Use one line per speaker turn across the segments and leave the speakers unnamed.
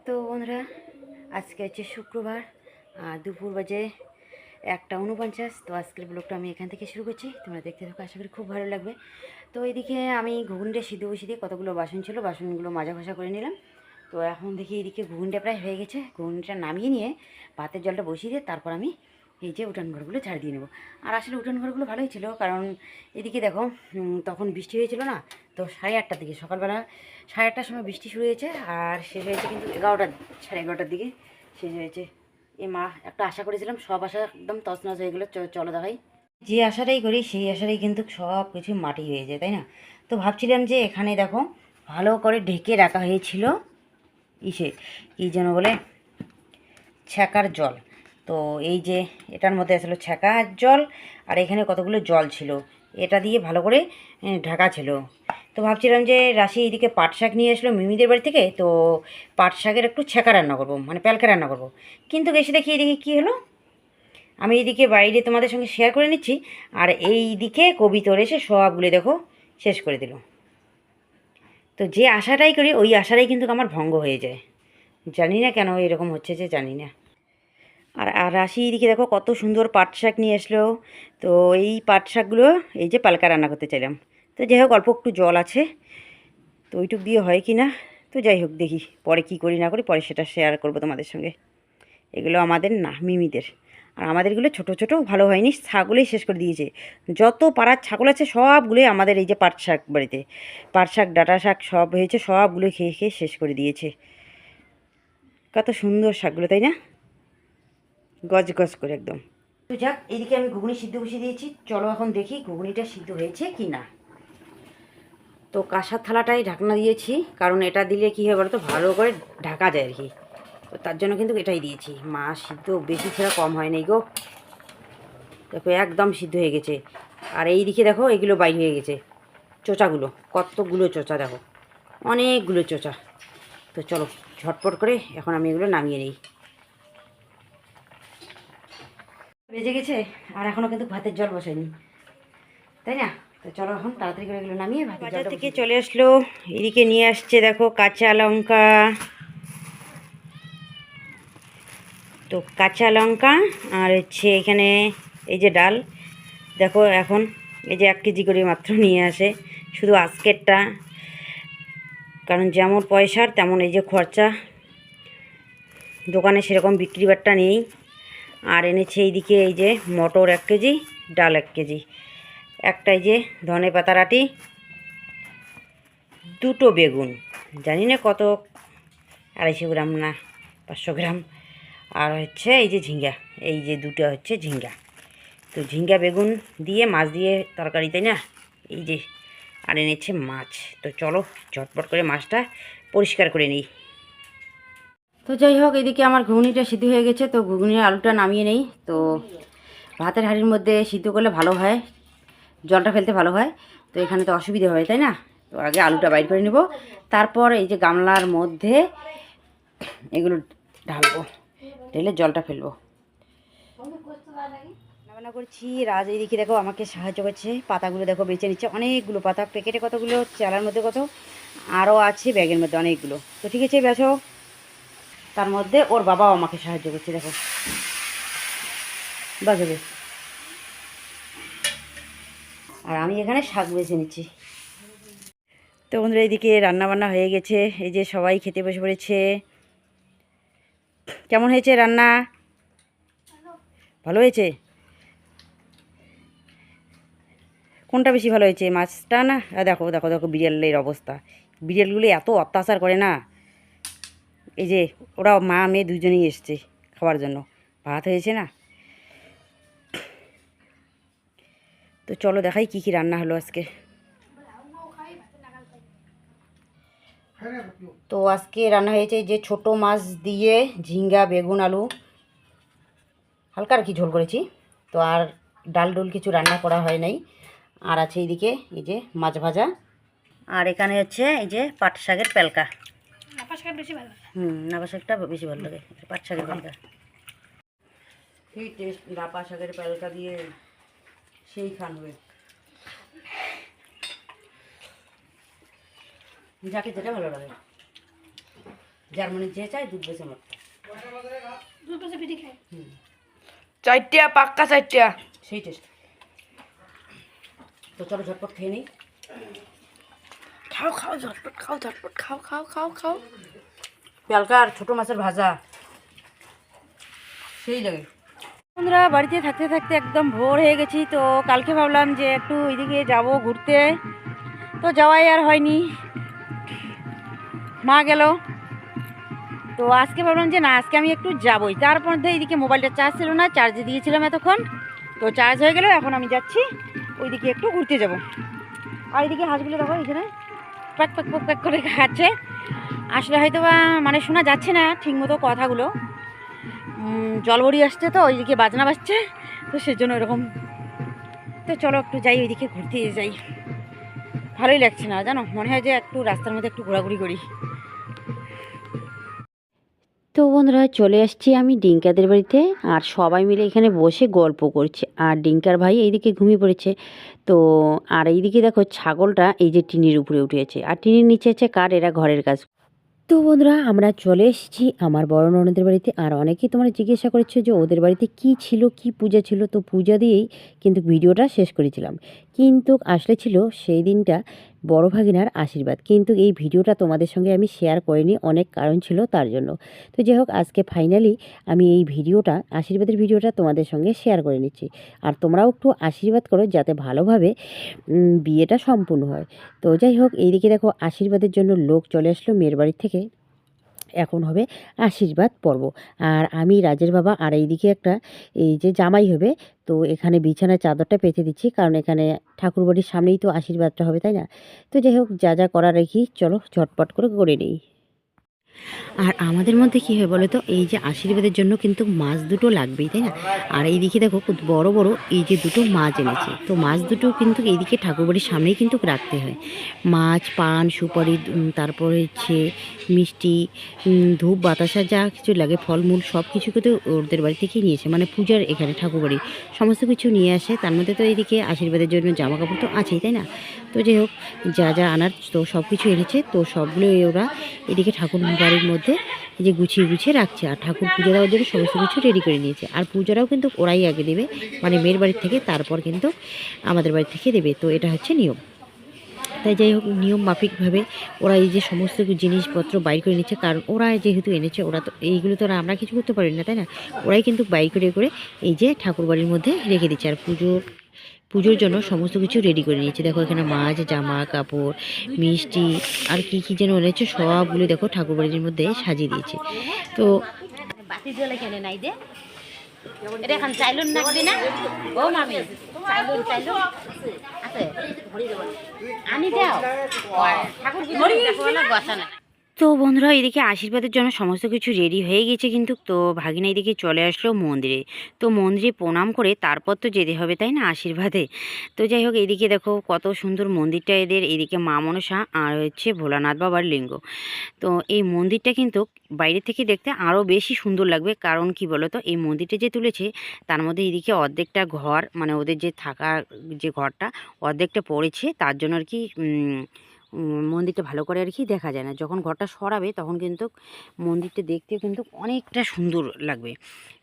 তো বন্ধুরা, আজকে হচ্ছে শুক্রবার, দুপুর বাজে 1:49। তো আজকের ব্লগটা আমি এখান থেকে শুরু করছি। তোমরা দেখতে থাকো, আশা করি খুব ভালো লাগবে। তো এদিকে আমি ঘুগনিটা সিদ্ধ বসিয়ে দিয়ে কতগুলো বাসন ছিল, বাসনগুলো মাজা ঘষা করে নিলাম। তো এখন দেখি এদিকে ঘুগনিটা প্রায় হয়ে গেছে। ঘুগনিটা নামিয়ে নিয়ে ভাতের জলটা বসিয়ে দিয়ে তারপর আমি এই যে উঠান ঘরগুলো ঝাড় দিয়ে নেবো। আর আসলে উঠান ঘরগুলো ভালোই ছিল, কারণ এদিকে দেখো তখন বৃষ্টি হয়েছিল না। তো 8:30টার দিকে, সকালবেলা 8:30টার সময় বৃষ্টি শুরু হয়েছে, আর শেষ হয়েছে কিন্তু 11টার দিকে শেষ হয়েছে। এ মা, একটা আশা করেছিলাম, সব আশা একদম তছনছ হয়ে গেলো। চলো দেখাই। যে আশাটাই করি সেই আশাটাই কিন্তু সব কিছু মাটি হয়ে যায়, তাই না? তো ভাবছিলাম যে এখানে দেখো ভালো করে ঢেকে রাখা হয়েছিল কী যেন বলে, ছ্যাঁকার জল। তো এই যে এটার মধ্যে আসলে ছ্যাঁকার জল, আর এখানে কতগুলো জল ছিল, এটা দিয়ে ভালো করে ঢাকা ছিল। তো ভাবছিলাম যে রাশি এইদিকে পাট শাক নিয়ে আসলো মিমিদের বাড়ি থেকে, তো পাট শাকের একটু ছ্যাঁকা রান্না করবো, মানে প্যালকা রান্না করব। কিন্তু এসে দেখি এদিকে কী হলো, আমি এইদিকে বাইরে তোমাদের সঙ্গে শেয়ার করে নিচ্ছি, আর এই দিকে কবিতর এসে সবগুলো দেখো শেষ করে দিল। তো যে আশাটাই করি ওই আশাটাই কিন্তু আমার ভঙ্গ হয়ে যায়। জানি না কেন এরকম হচ্ছে, যে জানি না। আর রাশি এদিকে দেখো কত সুন্দর পাট শাক নিয়ে আসলো। তো এই পাট শাকগুলো এই যে পালকা রান্না করতে চাইলাম। তো যাই হোক, অল্প একটু জল আছে, তো ওইটুক দিয়ে হয় কি না। তো যাই হোক, দেখি পরে কি করি না করি, পরে সেটা শেয়ার করব তোমাদের সঙ্গে। এগুলো আমাদের না, মিমিদের। আর আমাদেরগুলো ছোটো ছোটো ভালো হয়নি, ছাগলেই শেষ করে দিয়েছে। যত পাড়ার ছাগল আছে সবগুলোই আমাদের এই যে পাট শাক বাড়িতে, পাট শাক ডাঁটা শাক সব হয়েছে, সবগুলো খেয়ে খেয়ে শেষ করে দিয়েছে। কত সুন্দর শাকগুলো, তাই না? গজ গজ করে একদম। তো যাক, এদিকে আমি ঘুগনি সিদ্ধ বসিয়ে দিয়েছি। চলো এখন দেখি ঘুগনিটা সিদ্ধ হয়েছে কি না। তো কাঁসার থালাটাই ঢাকনা দিয়েছি, কারণ এটা দিলে কী হয় বলো তো, ভালো করে ঢাকা যায় আর কি। তো তার জন্য কিন্তু এটাই দিয়েছি। মাছ সিদ্ধ বেশি ছাড়া কম হয় নাই গো। দেখো একদম সিদ্ধ হয়ে গেছে। আর এই দিকে দেখো এগুলো বাইর হয়ে গেছে, চোচাগুলো, কতগুলো চোচা দেখো, অনেকগুলো চোচা। তো চলো ঝটপট করে এখন আমি এগুলো নামিয়ে নিই। বেজে গেছে, আর এখনও কিন্তু ভাতের জল বসাইনি, তাই না? তো চলো এখন তাড়াতাড়ি করে এগুলো নামিয়ে ভাতের জলটা। বাজার থেকে চলে আসলো, এদিকে নিয়ে আসছে দেখো কাঁচা লঙ্কা। তো কাঁচা লঙ্কা আর হচ্ছে এখানে এই যে ডাল দেখো, এখন এই যে 1 কেজি করে মাত্র নিয়ে আসে, শুধু আজকেরটা, কারণ যেমন পয়সার তেমন এই যে খরচা, দোকানে সেরকম বিক্রি বাট্টা নেই। আর এনেছে এইদিকে এই যে মটর 1 কেজি, ডাল 1 কেজি, একটা এই যে ধনে পাতার আটি, 2টো বেগুন, জানি না কত, 250 গ্রাম না 500 গ্রাম, আর হচ্ছে এই যে ঝিঙ্গা, এই যে 2টা হচ্ছে ঝিঙ্গা। তো ঝিঙ্গা বেগুন দিয়ে মাছ দিয়ে তরকারি, তাই না? এই যে আর এনেছে মাছ। তো চলো ঝটপট করে মাছটা পরিষ্কার করে নিই। তো যাই হোক, এদিকে আমার ঘুগনিটা সিদ্ধ হয়ে গেছে। তো ঘুগনির আলুটা নামিয়ে নেই। তো ভাতের হাঁড়ির মধ্যে সিদ্ধ করলে ভালো হয়, জলটা ফেলতে ভালো হয়। তো এখানে তো অসুবিধা হয়, তাই না? তো আগে আলুটা বাইর করে নেব, তারপর এই যে গামলার মধ্যে এগুলো ঢালবো, ঢেলে জলটা ফেলবো। রান্না করছি। রাজ এইদিকে দেখো আমাকে সাহায্য করছে, পাতাগুলো দেখো বেছে নিচ্ছে, অনেকগুলো পাতা, প্যাকেটে কতগুলো, চালার মধ্যে কত, আরও আছে ব্যাগের মধ্যে অনেকগুলো। তো ঠিক আছে বেছো। তার মধ্যে ওর বাবাও আমাকে সাহায্য করছে, দেখো বাজাবে। আর আমি এখানে শাক বেছে নিচ্ছি। তো বন্ধুরা, এইদিকে রান্নাবান্না হয়ে গেছে, এই যে সবাই খেতে বসে পড়েছে। কেমন হয়েছে রান্না? ভালো হয়েছে? কোনটা বেশি ভালো হয়েছে, মাছটা না? দেখো দেখো দেখো বিড়ালের অবস্থা, বিড়ালগুলো এত অত্যাচার করে না। এই যে ওরা মা মেয়ে দুজনেই এসছে খাওয়ার জন্য, ভাত হয়েছে না। তো চলো দেখাই কি কি রান্না হলো আজকে। তো আজকে রান্না হয়েছে যে ছোট মাছ দিয়ে ঝিঙ্গা বেগুন আলু, হালকা আর কি ঝোল করেছি। তো আর ডাল ডোল কিছু রান্না করা হয় নাই। আর আছে এইদিকে এই যে মাছ ভাজা, আর এখানে হচ্ছে এই যে পাট শাকের প্যালকা। নাপা শাকটা বেশি ভালো লাগে, পাট শাকের প্যালকা। সেই টেস্ট নাপা শাকের প্যালকা দিয়ে, সেই খান হবে, যাকে যেটা ভালো লাগে। জার্মানি যে চাই দুধ বেশি আমার
চারটা পাক্কা চারটা
সেই টেস্ট। তো চলো ঝটপট খেয়ে নিই।
খাও খাও ঝটপট খাও ঝটপট খাও খাও খাও খাও।
পেলকা আর ছোটো মাছের ভাজা সেই লাগে। বন্ধুরা বাড়িতে থাকতে থাকতে একদম ভোর হয়ে গেছি। তো কালকে ভাবলাম যে একটু ওইদিকে যাব ঘুরতে, তো যাওয়াই আর হয়নি, মা গেল। তো আজকে ভাবলাম যে না, আজকে আমি একটু যাবই। তার মধ্যে এইদিকে মোবাইলটা চার্জ ছিল না, চার্জে দিয়েছিলাম এতক্ষণ, তো চার্জ হয়ে গেল। এখন আমি যাচ্ছি ওইদিকে একটু ঘুরতে যাব। আর এইদিকে হাঁসগুলো দেখো এখানে প্যাক প্যাক প্যাক প্যাক করে খাচ্ছে। আসলে হয়তো বা মানে শোনা যাচ্ছে না ঠিকমতো কথাগুলো, জলবড়ি আসছে তো ওইদিকে বাজনা বাজছে, তো সেজন্য এরকম। তো চলো একটু যাই ওইদিকে ঘুরতে যাই, ভালোই লাগছে না জানো, মনে হয় যে একটু রাস্তার মধ্যে একটু ঘোরাঘুরি করি। তো বন্ধুরা চলে আসছি আমি ডিঙ্কাদের বাড়িতে, আর সবাই মিলে এখানে বসে গল্প করছে। আর ডিঙ্কার ভাই এইদিকে ঘুমিয়ে পড়েছে। তো আর এইদিকে দেখো ছাগলটা এই যে টিনের উপরে উঠে আছে, আর টিনের নিচে আছে কাঠ, এরা ঘরের কাজ। তো বন্ধুরা আমরা চলে এসেছি আমার বড় ননদের বাড়িতে। আর অনেকেই তোমরা জিজ্ঞাসা করেছো যে ওদের বাড়িতে কি ছিল, কি পূজা ছিল। তো পূজা দিয়েই কিন্তু ভিডিওটা শেষ করেছিলাম, কিন্তু আসলে ছিল সেই দিনটা বড় ভাগিনার আশীর্বাদ। কিন্তু এই ভিডিওটা তোমাদের সঙ্গে আমি শেয়ার করিনি, অনেক কারণ ছিল তার জন্য। তো যাই হোক আজকে ফাইনালি আমি এই ভিডিওটা, আশীর্বাদের ভিডিওটা তোমাদের সঙ্গে শেয়ার করে নিচ্ছি। আর তোমরাও একটু আশীর্বাদ করো যাতে ভালোভাবে বিয়েটা সম্পূর্ণ হয়। তো যাই হোক এইদিকে দেখো আশীর্বাদের জন্য লোক চলে আসলো মেয়ের বাড়ির থেকে। এখন হবে আশীর্বাদ পর্ব। আর আমি রাজের বাবা, আর এইদিকে একটা এই যে জামাই হবে, তো এখানে বিছানার চাদরটা পেতে দিচ্ছি, কারণ এখানে ঠাকুরবাড়ির সামনেই তো আশীর্বাদটা হবে, তাই না? তো যাই হোক যা যা করার রেখি চলো ঝটপট করে নিই। আর আমাদের মধ্যে কী হয় বলো তো, এই যে আশীর্বাদের জন্য কিন্তু মাছ দুটো লাগবেই, তাই না? আর এইদিকে দেখো বড় বড় এই যে দুটো মাছ এনেছে, তো মাছ দুটো কিন্তু এইদিকে ঠাকুরবাড়ির সামনেই কিন্তু রাখতে হয়। মাছ, পান, সুপারি, তারপরে হচ্ছে মিষ্টি, ধূপ, বাতাসা, যা কিছু লাগে, ফলমূল সব কিছু কিন্তু ওদের বাড়ি থেকেই নিয়েছে, মানে পূজার এখানে ঠাকুরবাড়ি সমস্ত কিছু নিয়ে আসে। তার মধ্যে তো এইদিকে আশীর্বাদের জন্য জামা কাপড় তো আছেই, তাই না? তো যাই হোক যা যা আনার তো সব কিছু এনেছে, তো সবগুলো ওরা এদিকে ঠাকুর বাড়ির মধ্যে এই যে গুছিয়ে গুছিয়ে রাখছে। আর ঠাকুর পুজো দেওয়ার জন্য সমস্ত কিছু রেডি করে নিয়েছে। আর পুজোটাও কিন্তু ওরাই আগে দেবে, মানে মেয়ের বাড়ির থেকে, তারপর কিন্তু আমাদের বাড়ি থেকে দেবে। তো এটা হচ্ছে নিয়ম। তাই যাই হোক নিয়ম মাফিকভাবে ওরা এই যে সমস্ত জিনিসপত্র বাইর করে নিচ্ছে, কারণ ওরা যেহেতু এনেছে, ওরা তো এইগুলো তো আমরা কিছু করতে পারি না, তাই না? ওরাই কিন্তু বাইর করে করে এই যে ঠাকুর বাড়ির মধ্যে রেখে দিচ্ছে। আর পুজোর জন্য সমস্ত কিছু রেডি করে নিয়েছে। দেখো এখানে মাছ, জামা কাপড়, মিষ্টি, আর কি কি যেন এনেছে, সবগুলো দেখো ঠাকুরবাড়ির মধ্যে সাজিয়ে দিয়েছে। তো বাতি জ্বলে কেন নাই দে, এটা এখন চাইলুন নাকবি না ও মামি, চাইলুন আছে আনি দাও ঠাকুর বসা না। তো বন্ধুরা এদিকে আশীর্বাদের জন্য সমস্ত কিছু রেডি হয়ে গেছে কিন্তু। তো ভাগিনা এদিকে চলে আসলো মন্দিরে। তো মন্দিরে প্রণাম করে তারপর তো যেতে হবে, তাই না, আশীর্বাদে। তো যাই হোক এদিকে দেখো কত সুন্দর মন্দিরটা এদের, এদিকে মা মনসা আর হচ্ছে ভোলানাথ বাবার লিঙ্গ। তো এই মন্দিরটা কিন্তু বাইরে থেকে দেখতে আরও বেশি সুন্দর লাগবে, কারণ কি বলো তো, এই মন্দিরটা যে তুলেছে তার মধ্যে এদিকে অর্ধেকটা ঘর, মানে ওদের যে থাকা যে ঘরটা অর্ধেকটা পড়েছে, তার জন্য আর কি মন্দিরটা ভালো করে আর কি দেখা যায় না। যখন ঘরটা সরাবে তখন কিন্তু মন্দিরটা দেখতে কিন্তু অনেকটা সুন্দর লাগবে।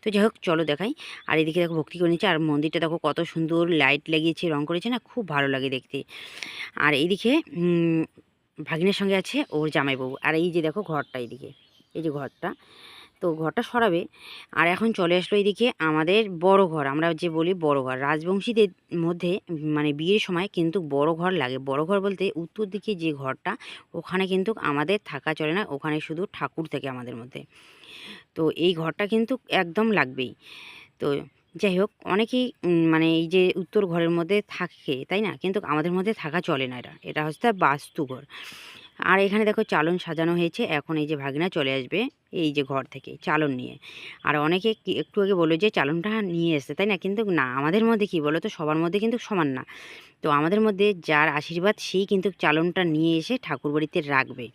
তো যাই হোক চলো দেখাই। আর এদিকে দেখো ভক্তি করে নিচ্ছে, আর মন্দিরটা দেখো কত সুন্দর লাইট লাগিয়েছে, রং করেছে না, খুব ভালো লাগে দেখতে। আর এইদিকে ভাগিনের সঙ্গে আছে ওর জামাইবাবু। আর এই যে দেখো ঘরটা, এইদিকে এই যে ঘরটা, তো ঘরটা সরাবে। আর এখন চলে আসলো এদিকে আমাদের বড় ঘর, আমরা যে বলি বড় ঘর। রাজবংশীদের মধ্যে মানে বিয়ের সময় কিন্তু বড় ঘর লাগে। বড় ঘর বলতে উত্তর দিকে যে ঘরটা, ওখানে কিন্তু আমাদের থাকা চলে না, ওখানে শুধু ঠাকুর থাকে আমাদের মধ্যে। তো এই ঘরটা কিন্তু একদম লাগবেই। তো যাই হোক অনেকেই মানে এই যে উত্তর ঘরের মধ্যে থাকে, তাই না, কিন্তু আমাদের মধ্যে থাকা চলে না, এটা হচ্ছে বাস্তুঘর। আর এখানে দেখো চালন সাজানো হয়েছে। এখন এই যে ভাগিনা চলে আসবে এই যে ঘর থেকে চালন নিয়ে। আর অনেকে একটু আগে বললো যে চালনটা নিয়ে এসছে, তাই না, কিন্তু না, আমাদের মধ্যে কি বলো তো, সবার মধ্যে কিন্তু সমান না। তো আমাদের মধ্যে যার আশীর্বাদ সেই কিন্তু চালনটা নিয়ে এসে ঠাকুরবাড়িতে রাখবে,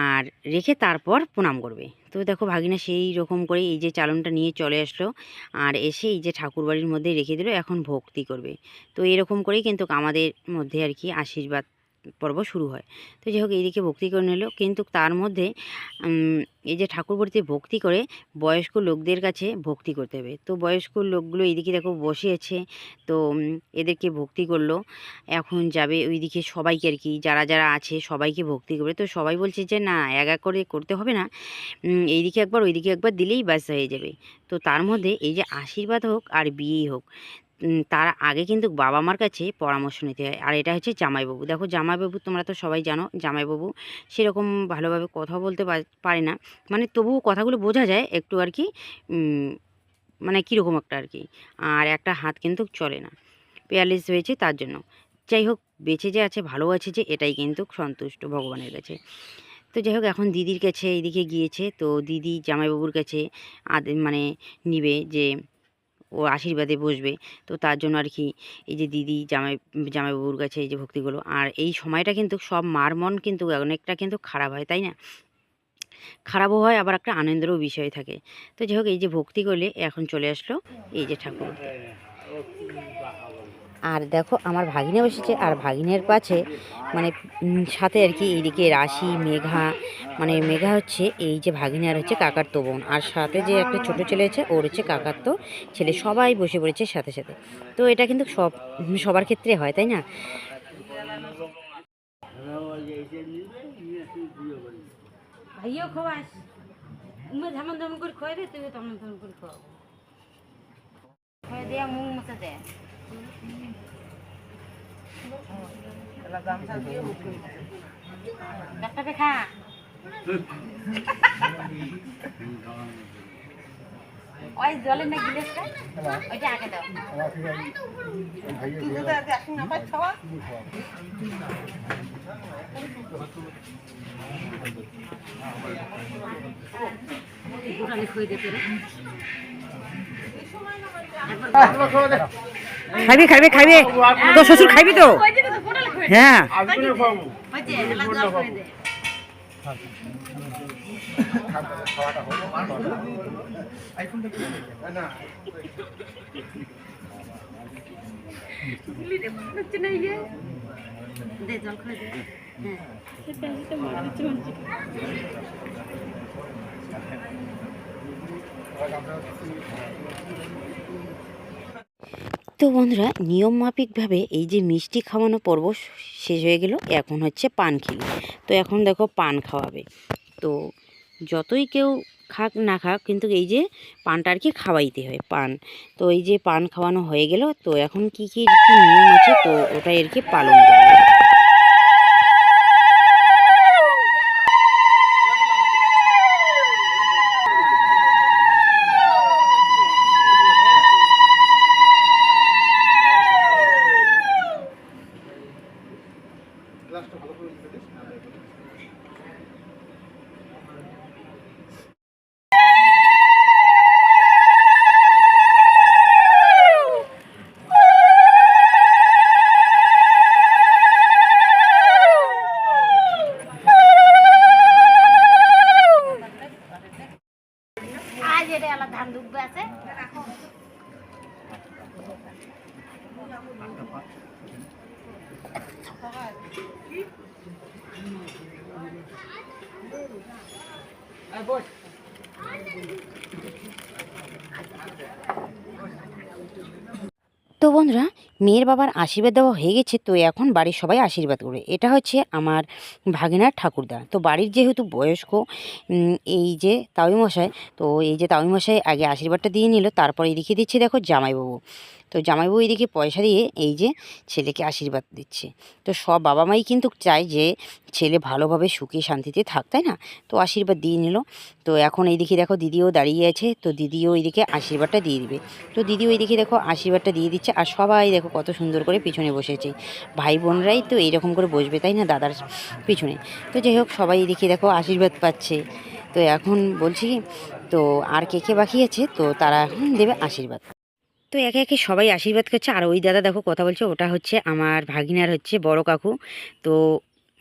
আর রেখে তারপর প্রণাম করবে। তো দেখো ভাগিনা সেই রকম করে এই যে চালনটা নিয়ে চলে আসলো, আর এসে এই যে ঠাকুরবাড়ির মধ্যে রেখে দিল, এখন ভক্তি করবে। তো এরকম করেই কিন্তু আমাদের মধ্যে আর কি আশীর্বাদ পর্ব শুরু হয়। তো যাই হোক এইদিকে ভক্তি করে নিল, কিন্তু তার মধ্যে এই যে ঠাকুর বাড়িতে ভক্তি করে বয়স্ক লোকদের কাছে ভক্তি করতে হবে। তো বয়স্ক লোকগুলো এইদিকে দেখো বসে আছে, তো এদেরকে ভক্তি করলো। এখন যাবে ওইদিকে সবাইকে আর কি, যারা যারা আছে সবাইকে ভক্তি করবে। তো সবাই বলছে যে না, এক এক করে করতে হবে না, এইদিকে একবার ওইদিকে একবার দিলেই ব্যাস হয়ে যাবে। তো তার মধ্যে এই যে আশীর্বাদ হোক আর বিয়েই হোক, তার আগে কিন্তু বাবা মার কাছে পরামর্শ নিতে হয়। আর এটা হচ্ছে জামাইবাবু। দেখো জামাইবাবু তোমরা তো সবাই জানো, জামাইবাবু সেরকম ভালোভাবে কথা বলতে পারে না, মানে তবুও কথাগুলো বোঝা যায় একটু আর কি, মানে কীরকম একটা আর কি। আর একটা হাত কিন্তু চলে না, পেয়ারলেস হয়েছে তার জন্য। যাই হোক, বেঁচে যে আছে, ভালো আছে যে, এটাই কিন্তু সন্তুষ্ট ভগবানের কাছে। তো যাই হোক, এখন দিদির কাছে এইদিকে গিয়েছে, তো দিদি জামাইবাবুর কাছে মানে নিবে যে ও আশীর্বাদে বসবে। তো তার জন্য আর কি এই যে দিদি জামাইবাবুর কাছে এই যে ভক্তিগুলো। আর এই সময়টা কিন্তু সব মার মন কিন্তু অনেকটা কিন্তু খারাপ হয়, তাই না? খারাপও হয়, আবার একটা আনন্দেরও বিষয় থাকে। তো যাই হোক, এই যে ভক্তি করলে এখন চলে আসলো এই যে ঠাকুর। আর দেখো আমার ভাগিনা বসেছে, আর ভাগিনের পাশে মানে সাথে আর কি এইদিকে রাশি, মেঘা, মানে মেঘা হচ্ছে এই যে ভাগিনার হচ্ছে কাকার তো বোন, আর সাথে যে একটা ছোট ছেলে আছে ওর হচ্ছে কাকার তো ছেলে, সবাই বসে পড়েছে সাথে সাথে। তো এটা কিন্তু সবার ক্ষেত্রে হয়, তাই না? ভাইও খাওয়াস, ঝামন ঝামন করে খাওয়াই দে, তুই তেমন তেমন করে খাওয়াবো, খাওয়াই দেয়া মুখ মশা দেয়। ডাক্তারকে খা। ওই জলের না গিলাসটা, ওইটা আগে দাও। খাইবে খাইবে খাইবে, তো শ্বশুর খাইবি তো? হ্যাঁ, তো বন্ধুরা, নিয়ম মাফিকভাবে এই যে মিষ্টি খাওয়ানো পর্ব শেষ হয়ে গেল, এখন হচ্ছে পান খেলি। তো এখন দেখো পান খাওয়াবে। তো যতই কেউ খাক না খাক, কিন্তু এই যে পানটা আর কি খাওয়াইতে হয়, পান। তো এই যে পান খাওয়ানো হয়ে গেল, তো এখন কি কি নিয়ম আছে তো ওটাই আর কি পালন করবে। ধান ডুববে আছে। তো বন্ধুরা, মেয়ের বাবার আশীর্বাদ দেওয়া হয়ে গেছে, তো এখন বাড়ির সবাই আশীর্বাদ করবে। এটা হচ্ছে আমার ভাগিনার ঠাকুরদা। তো বাড়ির যেহেতু বয়স্ক এই যে তাউইমশাই, তো এই যে তাউইমশাই আগে আশীর্বাদটা দিয়ে নিল, তারপরে এদিকে দিচ্ছে দেখো জামাইবাবু। তো জামাইবাবু এদিকে পয়সা দিয়ে এই যে ছেলেকে আশীর্বাদ দিচ্ছে। তো সব বাবা মাই কিন্তু চায় যে ছেলে ভালোভাবে সুখে শান্তিতে থাক, তাই না? তো আশীর্বাদ দিয়ে নিল। তো এখন এইদিকে দেখো দিদিও দাঁড়িয়ে আছে, তো দিদিও এইদিকে আশীর্বাদটা দিয়ে দিবে। তো দিদিও এইদিকে দেখো আশীর্বাদটা দিয়ে দিচ্ছে, আর সবাই দেখো কত সুন্দর করে পিছনে বসেছে। ভাই বোনরাই তো এইরকম করে বসবে, তাই না, দাদার পিছনে। তো যাই হোক, সবাই এইদিকে দেখো আশীর্বাদ পাচ্ছে। তো এখন বলছি, তো আর কে কে বাকি আছে, তো তারা এখন দেবে আশীর্বাদ। তো একে একে সবাই আশীর্বাদ করছে। আর ওই দাদা দেখো কথা বলছে, ওটা হচ্ছে আমার ভাগিনার হচ্ছে বড় কাকু। তো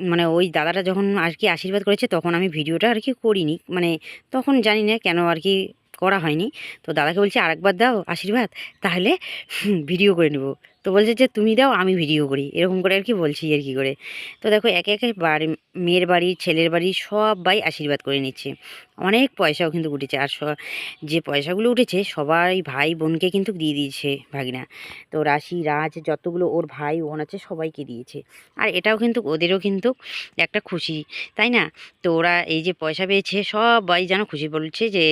মানে ওই দাদাটা যখন আর কি আশীর্বাদ করেছে, তখন আমি ভিডিওটা আর কি করিনি, মানে তখন জানি না কেন আর কি করা হয়নি। তো দাদাকে বলছি আরেকবার দাও আশীর্বাদ, তাহলে ভিডিও করে নেব। তো বলছে যে তুমি দাও আমি ভিডিও করি, এরকম করে আর কি বলছি আর কি করে। তো দেখো একে একে বাড়ি, মেয়ের বাড়ি, ছেলের বাড়ি সবাই আশীর্বাদ করে নিচ্ছে। অনেক পয়সাও কিন্তু উঠেছে, আর যে পয়সাগুলো উঠেছে সবাই ভাই বোনকে কিন্তু দিয়ে দিয়েছে ভাগিনা। তো রাশি, রাজ যতগুলো ওর ভাই বোন আছে সবাইকে দিয়েছে। আর এটাও কিন্তু ওদেরও কিন্তু একটা খুশি, তাই না? তো ওরা এই যে পয়সা পেয়েছে সবাই যেন খুশি, বলছে যে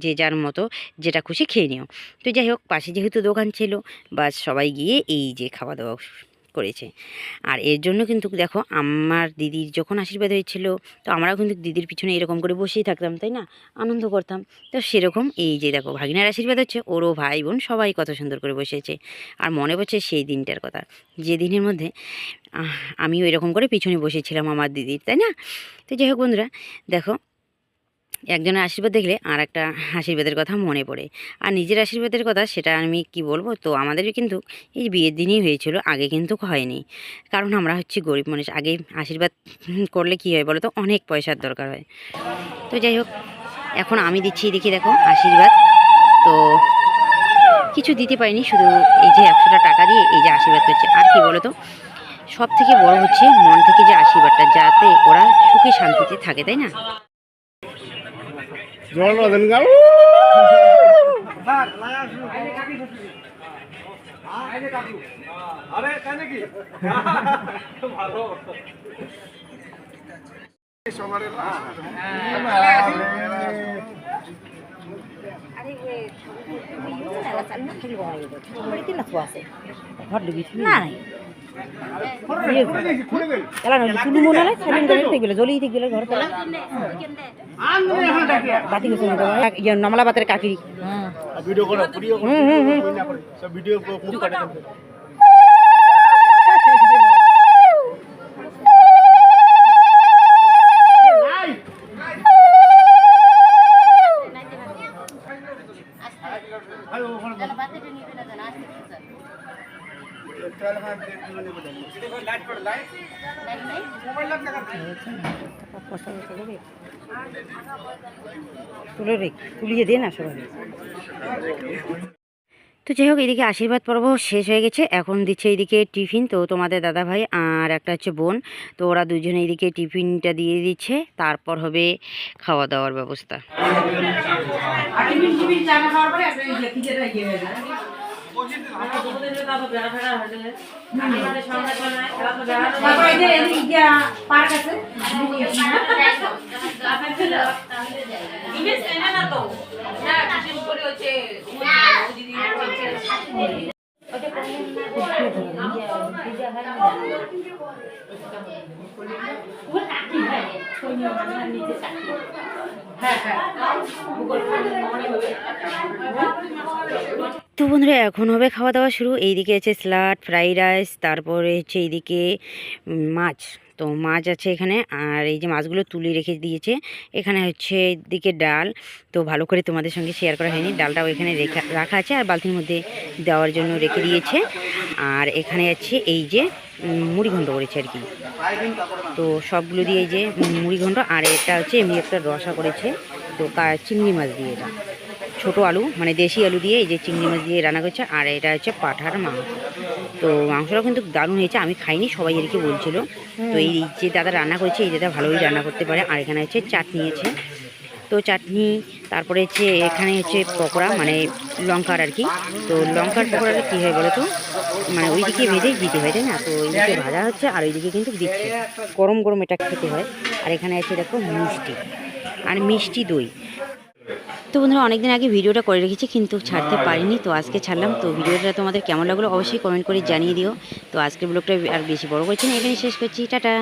যে যার মতো যেটা খুশি খেয়ে নিও। তো যাই হোক, পাশে যেহেতু দোকান ছিল, বাস সবাই গিয়ে এই যে খাওয়া দাওয়া করেছে। আর এর জন্য কিন্তু দেখো আমার দিদির যখন আশীর্বাদ হয়েছিল, তো আমরাও কিন্তু দিদির পিছনে এরকম করে বসেই থাকতাম, তাই না? আনন্দ করতাম। তো সেরকম এই যে দেখো ভাগিনার আশীর্বাদ হচ্ছে, ওরও ভাই বোন সবাই কত সুন্দর করে বসেছে। আর মনে পড়ছে সেই দিনটার কথা, যে দিনের মধ্যে আমিও এরকম করে পিছনে বসেছিলাম আমার দিদির, তাই না? তো যাই হোক বন্ধুরা, দেখো একজনের আশীর্বাদ দেখলে আর একটা আশীর্বাদের কথা মনে পড়ে। আর নিজের আশীর্বাদের কথা সেটা আমি কি বলবো, তো আমাদের কিন্তু এই বিয়ের দিনই হয়েছিল, আগে কিন্তু হয়নি। কারণ আমরা হচ্ছে গরিব মানুষ, আগে আশীর্বাদ করলে কি হয় বলো তো, অনেক পয়সার দরকার হয়। তো যাই হোক, এখন আমি দিচ্ছি, দেখি দেখো আশীর্বাদ। তো কিছু দিতে পারিনি, শুধু এই যে 100টা টাকা দিয়ে এই যে আশীর্বাদ করছে। আর কি বলো তো, সব থেকে বড় হচ্ছে মন থেকে যে আশীর্বাদটা, যাতে ওরা সুখে শান্তিতে থাকে, তাই না?
জল দেন গা আরে তাই নাকি ভালো সবারে
নমলা বাতের কাকি
ভিডিও করো সব ভিডিও করে
তুলিয়ে দে না সবাই। তো যাই হোক, এদিকে আশীর্বাদ পর্ব শেষ হয়ে গেছে, এখন দিচ্ছে এইদিকে টিফিন। তো তোমাদের দাদা ভাই আর একটা হচ্ছে বোন, তো ওরা দুজনে এইদিকে টিফিনটা দিয়ে দিচ্ছে, তারপর হবে খাওয়া দাওয়ার ব্যবস্থা। তো বন্ধুরা, এখন হবে খাওয়া দাওয়া শুরু। এইদিকে আছে স্যালাড, ফ্রাইড রাইস, তারপরে হচ্ছে এইদিকে মাছ। তো মাছ আছে এখানে, আর এই যে মাছগুলো তুলে রেখে দিয়েছে। এখানে হচ্ছে এদিকে ডাল, তো ভালো করে তোমাদের সঙ্গে শেয়ার করা হয়নি, ডালটাও এখানে রাখা আছে, আর বালতির মধ্যে দেওয়ার জন্য রেখে দিয়েছে। আর এখানে আছে এই যে মুড়ি ঘন্ট করেছে আর কি, তো সবগুলো দিয়ে এই যে মুড়ি ঘন্ট। আর এটা হচ্ছে এমনি একটা রসা করেছে, তো চিংড়ি মাছ দিয়ে, এটা ছোটো আলু মানে দেশি আলু দিয়ে এই যে চিংড়ি মাছ দিয়ে রান্না করছে। আর এটা হচ্ছে পাঠার মাংস, তো মাংসটাও কিন্তু দারুণ হয়েছে, আমি খাইনি, সবাই এদিকে বলছিল। তো এই যে দাদা রান্না করেছে, এই দাদা ভালোই রান্না করতে পারে। আর এখানে হচ্ছে চাটনি আছে, তো চাটনি, তারপরে হচ্ছে এখানে হচ্ছে পকোড়া মানে লঙ্কার আর কি। তো লঙ্কার পকোড়াটা কী হয় বলো তো, মানে ওইদিকে ভেজেই দিতে হয়, তাই না? তো এইদিকে ভাজা হচ্ছে আর ওইদিকে কিন্তু দিচ্ছে, গরম গরম এটা খেতে হয়। আর এখানে আছে দেখো মিষ্টি, আর মিষ্টি দই। তো বন্ধুরা, অনেকদিন আগে ভিডিওটা করে রেখেছি কিন্তু ছাড়তে পারিনি, তো আজকে ছাড়লাম। তো ভিডিওটা তোমাদের কেমন লাগলো অবশ্যই কমেন্ট করে জানিয়ে দিও। তো আজকের ব্লগটা আর বেশি বড় করছি না, এখানে শেষ করছি, টাটা।